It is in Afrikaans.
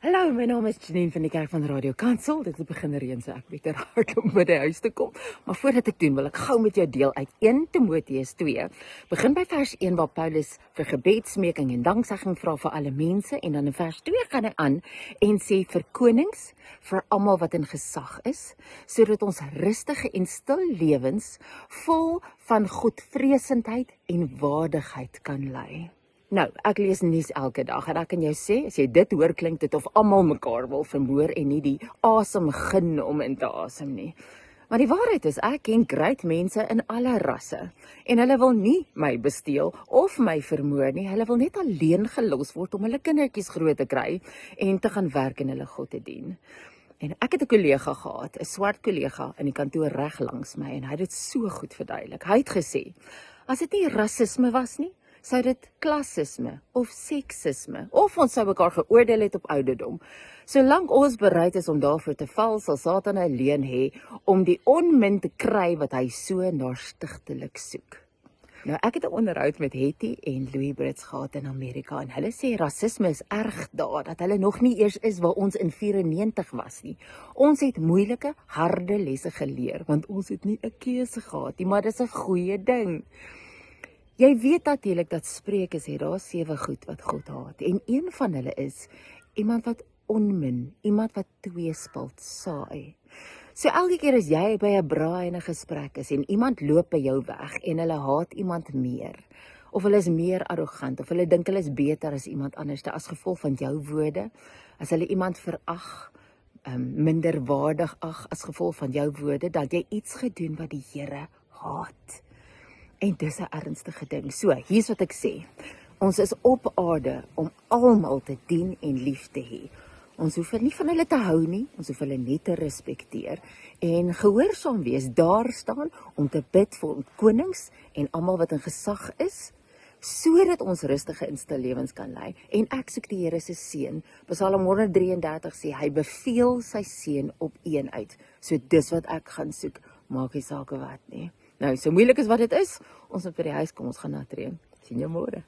Hallo, my naam is Janine van die Kerk van Radio Kansel. Dit begin reën, so ek beter hard om by die huis te kom. Maar voordat ek doen, wil ek gou met jou deel uit 1 Timoteus 2. Begin by vers 1 waar Paulus vir gebedsmeking en danksegging vra vir alle mense, en dan in vers 2 gaan hy aan en sê vir konings, vir almal wat in gesag is, sodat ons rustige en stil lewens vol van godvreesendheid en waardigheid kan lei. Nou, ek lees nuus elke dag en ek kan jou sê, as jy dit hoor, klink dit of almal mekaar wil vermoor en nie die asem gun om in te asem nie. Maar die waarheid is, ek ken great mense in alle rasse en hulle wil nie my besteel of my vermoor nie. Hulle wil net alleen gelos word om hulle kindertjies groot te kry en te gaan werk en hulle God te dien. En ek het 'n kollega gehad, 'n swart kollega in die kantoor reg langs my, en hy het dit so goed verduidelik. Hy het gesê, as dit nie rasisme was nie, sou dit klassisme of seksisme, of ons sou mekaar geoordeel het op ouderdom. Solank ons bereid is om daarvoor te val, sal Satan alleen hê om die onmin te kry wat hy so naastigtelik soek. Nou, ek het 'n onderhoud met Hetty en Louis Brits gehad in Amerika, en hulle sê rasisme is erg daar, dat hulle nog nie eers is waar ons in 94 was nie. Ons het moeilike, harde lesse geleer, want ons het nie 'n keuse gehad nie, maar dis 'n goeie ding. Jy weet natuurlik dat Spreuke sê daar is 7 goed wat God haat, en een van hulle is iemand wat onmin, iemand wat tweespalt saai. So elke keer as jy by 'n braai en 'n gesprek is en iemand loop by jou weg en hulle haat iemand meer, of hulle is meer arrogant, of hulle dink hulle is beter as iemand anders as gevolg van jou woorde, as hulle iemand verag, minderwaardig ag as gevolg van jou woorde, dat jy iets gedoen wat die Here haat. En dis 'n ernstige ding. So, hier's wat ek sê. Ons is op aarde om almal te dien en lief te hê. Ons hoef nie van hulle te hou nie, ons hoef hulle net te respekteer en gehoorsaam wees, daar staan om te bid vir konings en almal wat in gesag is, sodat ons rustige en stil lewens kan lei. En ek soek die Here se seën. Psalm 133 sê hy beveel sy seën op een uit. So dis wat ek gaan soek, maak nie saak wat nie. Nou, so moeilik as wat dit is, ons moet by die huis kom, ons gaan na tree. Sien jou môre.